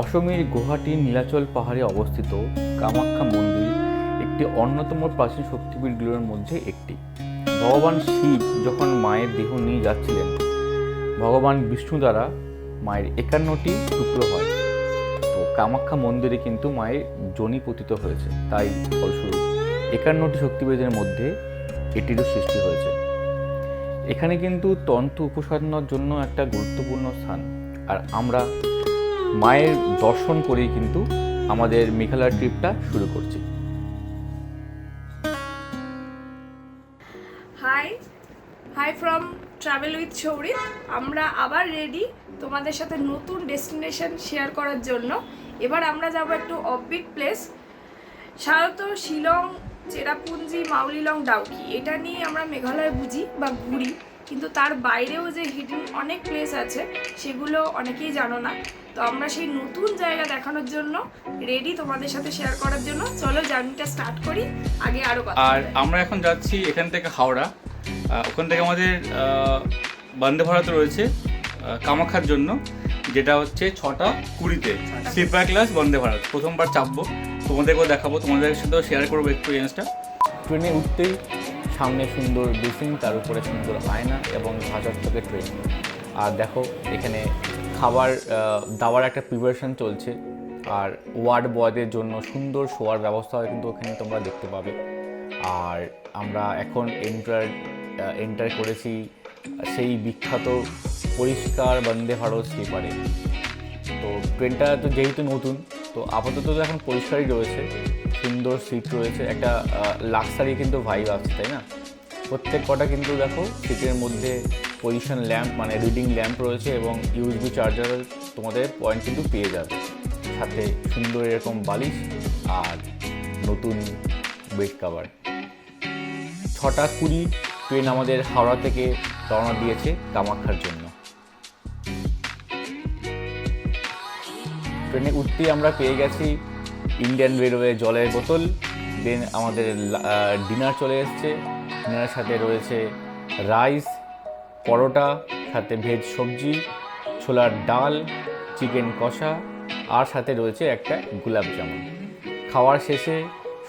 অসমের গুয়াহাটির নীলাচল পাহাড়ে অবস্থিত কামাখ্যা মন্দির একটি অন্যতম প্রাচীন শক্তিপীঠগুলোর মধ্যে একটি। ভগবান শিব যখন মায়ের দেহ নিয়ে যাচ্ছিলেন, ভগবান বিষ্ণু দ্বারা মায়ের 51টি টুকরো হয়। তো কামাখ্যা মন্দিরে কিন্তু মায়ের যোনি পতিত হয়েছে, তাই ফলস্বরূপ 51টি শক্তিপীঠের মধ্যে এটিরও সৃষ্টি হয়েছে। এখানে কিন্তু তন্ত্র উপাসনার জন্য একটা গুরুত্বপূর্ণ স্থান। আর আমরা মায়ের দর্শন করেই কিন্তু আমাদের মেঘালয় ট্রিপটা শুরু করছি। High from travel with Sourit. আমরা আবার রেডি তোমাদের সাথে নতুন ডেস্টিনেশন শেয়ার করার জন্য। এবার আমরা যাব একটু অফবিট প্লেস, সাধারণত শিলং, চেরাপুঞ্জি, মাউলিলং, ডাউকি, এটা নিয়ে আমরা মেঘালয় বুঝি বা ঘুরি, কিন্তু তার বাইরেও যে হিডেন অনেক প্লেস আছে সেগুলো অনেকেই জানো না। তো আমরা সেই নতুন জায়গা দেখানোর জন্য রেডি, তোমাদের সাথে শেয়ার করার জন্য। চলো জার্নিটা স্টার্ট করি। আগে আরো কথা। আর আমরা এখন যাচ্ছি এখান থেকে হাওড়া। ওখান থেকে আমাদের বন্দে ভারত রয়েছে কামাখ্যার জন্য, যেটা হচ্ছে 6টা 20-তে স্লিপার ক্লাস বন্দে ভারত। প্রথমবার চাপবো, তোমাদেরকেও দেখাবো, তোমাদের সাথেও শেয়ার করবো এক্সপিরিয়েন্সটা। ট্রেনে উঠতেই সামনে সুন্দর বেসিন, তার উপরে সুন্দর আয়না এবং ভাজার থেকে ট্রেন। আর দেখো এখানে খাবার দাবার একটা প্রিপারেশন চলছে, আর ওয়ার্ড বয়দের জন্য সুন্দর শোয়ার ব্যবস্থা কিন্তু ওখানে তোমরা দেখতে পাবে। আর আমরা এখন এন্টার করেছি সেই বিখ্যাত পরিষ্কার বন্দে ভারত স্লিপারে। তো ট্রেনটা তো যেহেতু নতুন, তো আপাতত তো এখন পরিষ্কারই রয়েছে, সুন্দর সিট রয়েছে, একটা লাক্সারি কিন্তু ভাইব আসছে, তাই না? প্রত্যেক কটা কিন্তু দেখো সিটের মধ্যে পজিশন ল্যাম্প মানে রিডিং ল্যাম্প রয়েছে এবং ইউএসবি চার্জার তোমাদের পয়েন্ট কিন্তু পেয়ে যাবে, সাথে সুন্দর এরকম বালিশ আর নতুন বেড কাভার। 6টা 20 ট্রেন আমাদের হাওড়া থেকে রওনা দিয়েছে কামাখ্যার জন্য। ট্রেনে উঠতেই আমরা পেয়ে গেছি ইন্ডিয়ান রেলওয়ে জলের বোতল, দেন আমাদের ডিনার চলে এসছে। ডিনারের সাথে রয়েছে রাইস, পরোটা, সাথে ভেজ সবজি, ছোলার ডাল, চিকেন কষা, আর সাথে রয়েছে একটা গোলাপ জামুন। খাওয়ার শেষে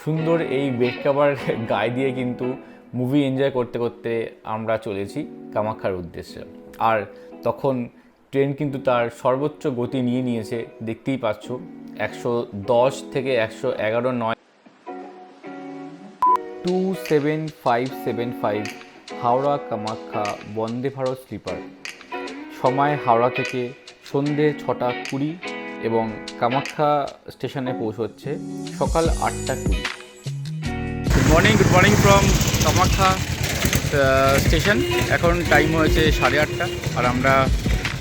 সুন্দর এই বেড কাভার গায়ে দিয়ে কিন্তু মুভি এনজয় করতে করতে আমরা চলেছি কামাখ্যার উদ্দেশ্যে। আর তখন ট্রেন কিন্তু তার সর্বোচ্চ গতি নিয়ে নিয়েছে, দেখতেই পাচ্ছ 110 থেকে 111 নয় 27575 হাওড়া কামাখ্যা বন্দে ভারত স্লিপার। সময় হাওড়া থেকে সন্ধে 6টা 20 এবং কামাখ্যা স্টেশনে পৌঁছচ্ছে সকাল 8টা 20। Good morning from Kamakhya station. এখন টাইম হয়েছে 8:30, আর আমরা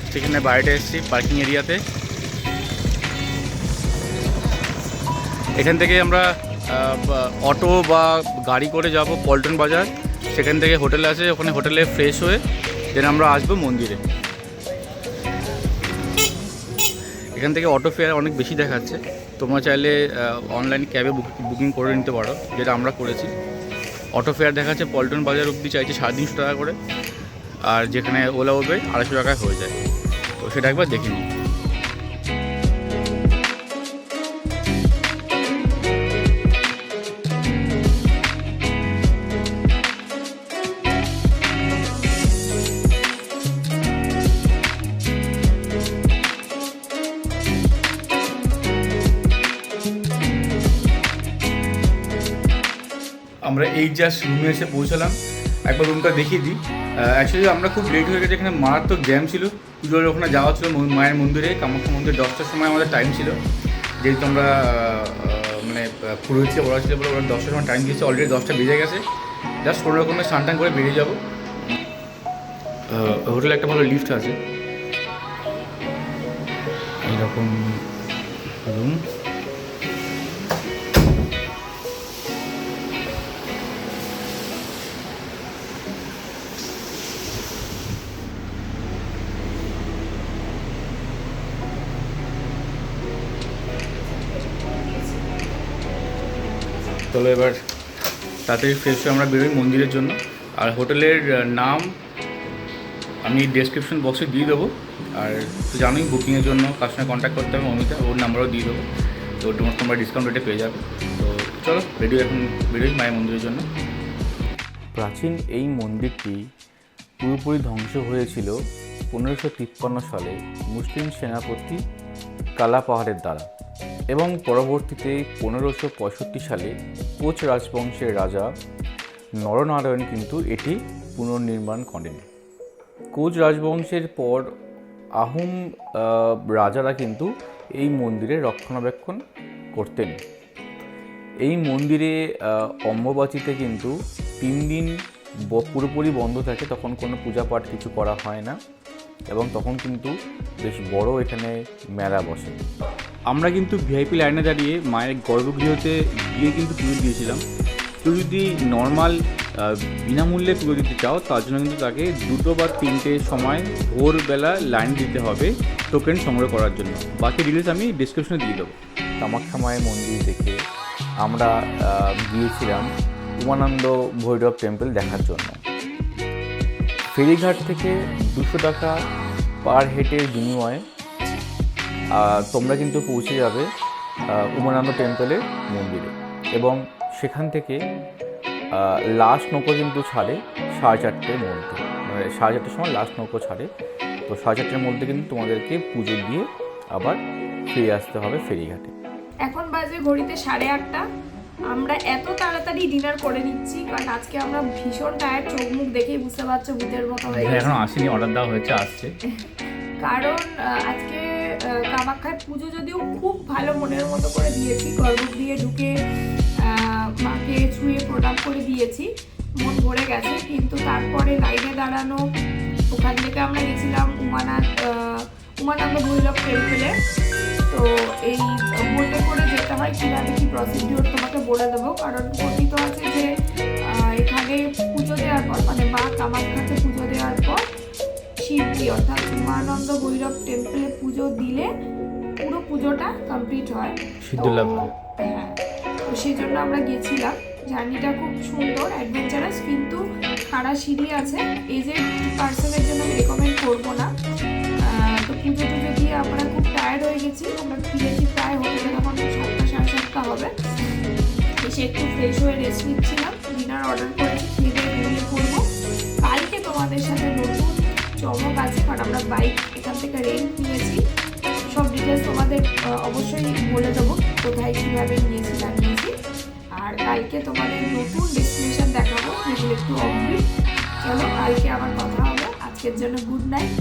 স্টেশনের বাইরে এসেছি পার্কিং এরিয়াতে। এখান থেকে আমরা অটো বা গাড়ি করে যাব পল্টন বাজার। সেখান থেকে হোটেল আছে, ওখানে হোটেলে ফ্রেশ হয়ে দেন আমরা আসবো মন্দিরে। এখান থেকে অটো ফেয়ার অনেক বেশি দেখাচ্ছে, তোমরা চাইলে অনলাইন ক্যাবে বুকিং করে নিতে পারো, যেটা আমরা করেছি। অটো ফেয়ার দেখাচ্ছে পল্টন বাজার অবধি চাইছে 350 টাকা করে, আর যেখানে ওলা উবের 250 টাকায় হয়ে যায়। তো সেটা একবার দেখে নিই। আমরা এই জাস্ট রুমে এসে পৌঁছালাম, একবার রুমটা দেখিয়ে দিই। অ্যাকচুয়ালি আমরা খুব লেট হয়ে গেছে, এখানে মারাত্মক জ্যাম ছিল। পুজোর ওখানে যাওয়া ছিল মায়ের মন্দিরে, কামাখ্যা মন্দির 10টার সময় আমাদের টাইম ছিল। যেহেতু আমরা মানে পুরোহিতকে বলা ছিল বলে ওরা 10টার সময় টাইম দিয়েছে, অলরেডি 10টা বেজে গেছে। জাস্ট কোনো রকমের স্নান টান করে বেরিয়ে যাবো। হোটেলে একটা ভালো লিফট আছে, এইরকম রুম। চলো এবার তাড়াতাড়ি ফ্রেশ হয়ে আমরা বেরোই মন্দিরের জন্য। আর হোটেলের নাম আমি ডেসক্রিপশন বক্সে দিয়ে দেবো, আর তো জানোই বুকিংয়ের জন্য কার সঙ্গে কন্ট্যাক্ট করতে হবে অমিতা, ওর নাম্বারও দিয়ে দেবো, তো তোমরা ডিসকাউন্ট রেটে পেয়ে যাবে। তো চলো রেডি, এখন বেরোই মায়ের মন্দিরের জন্য। প্রাচীন এই মন্দিরটি পুরোপুরি ধ্বংস হয়েছিল 1553 সালে মুসলিম সেনাপতি কালা পাহাড়ের দ্বারা, এবং পরবর্তীতে 1565 সালে কোচ রাজবংশের রাজা নরনারায়ণ কিন্তু এটি পুনর্নির্মাণ করেন। কোচ রাজবংশের পর আহোম রাজারা কিন্তু এই মন্দিরের রক্ষণাবেক্ষণ করতেন। এই মন্দিরে অম্বুবাচীতে কিন্তু 3 দিন পুরোপুরি বন্ধ থাকে, তখন কোনো পূজা পাঠ কিছু করা হয় না, এবং তখন কিন্তু বেশ বড় এখানে মেলা বসে। আমরা কিন্তু ভিআইপি লাইনে দাঁড়িয়ে মায়ের গর্ভগৃহতে গিয়ে কিন্তু পুজো দিয়েছিলাম। কেউ যদি নর্মাল বিনামূল্যে পুজো দিতে চাও তার জন্য কিন্তু তাকে 2টো বা 3টে সময় ভোরবেলা লাইন দিতে হবে টোকেন সংগ্রহ করার জন্য। বাকি ডিটেলস আমি ডিসক্রিপশনে দিয়ে দেবো। কামাখ্যা মায়ের মন্দির দেখে আমরা গিয়েছিলাম উমানন্দ ভৈরব টেম্পল দেখার জন্য। ফেরিঘাট থেকে 200 টাকা পার হেডের বিনিময়ে তোমরা কিন্তু পৌঁছে যাবে উমানন্দ টেম্পলের মন্দিরে, এবং সেখান থেকে লাস্ট নৌকো কিন্তু ছাড়ে 4:30-র মধ্যে, মানে 4:30-র সময় লাস্ট নৌকো ছাড়ে। তো 4:30-র মধ্যে কিন্তু তোমাদেরকে পুজো দিয়ে আবার ফিরে আসতে হবে ফেরিঘাটে। এখন বাজে ঘড়িতে 8:30। আমরা এত তাড়াতাড়ি ডিনার করে নিচ্ছি কারণ আজকে আমরা ভীষণ টায়ার্ড, চোখ মুখ দেখেই বুঝতে পারছো ভূতের মতো হয়ে গেছে। এখনো আসেনি, অর্ডার দেওয়া হয়েছে, আসছে। কারণ আজকে কামাখ্যায় পুজো যদিও খুব ভালো মনের মতো করে দিয়েছি, গর্ভগৃহে ঢুকে মাকে ছুঁয়ে প্রণাম করে দিয়েছি, মন ভরে গেছে। কিন্তু তারপরে লাইনে দাঁড়ানো, ওখান থেকে আমরা গেছিলাম উমানন্দ ভৈরব টেম্পলে। তো এই বোটে করে যেতে হয়, কীভাবে কী প্রসিডিওর তোমাকে বলে দেবো। কারণ কথিত আছে যে এখানে পুজো দেওয়ার পর, মানে মা কামাখ্যাতে পুজো দেওয়ার পর শিবজি অর্থাৎ উমানন্দ ভৈরব টেম্পলে পুজো দিলে পুরো পুজোটা কমপ্লিট হয়, সিদ্ধলাভ হয়। হ্যাঁ, তো সেই জন্য আমরা গেছিলাম। জার্নিটা খুব সুন্দর, অ্যাডভেঞ্চারাস, কিন্তু খাড়া সিঁড়ি আছে। এজেড পার্সনের জন্য আমি রেকমেন্ড করবো না। তো পুজো টুজো দিয়ে আমরা খুব টায়ার্ড হয়ে গেছি। আমরা ফিরেছি প্রায় হোটেলে তখন 7টা 7:30 হবে। এসে একটু ফ্রেশ হয়ে রেস্ট নিচ্ছিলাম, ডিনার অর্ডার করেছি, খেয়ে বেরিয়ে পড়বো। কালকে তোমাদের সাথে নতুন চমক আছে, কারণ আমরা বাইক এখান থেকে রেন্ট নিয়েছি। সব ডিটেলস তোমাদের অবশ্যই বলে দেবো, কোথায় কীভাবে নিয়েছি না নিয়েছি। আর কালকে তোমাদের নতুন ডেস্টিনেশন দেখাবো, যেগুলো একটু অবধি। চলো কালকে আবার কথা হবে। আজকের জন্য গুড নাইট।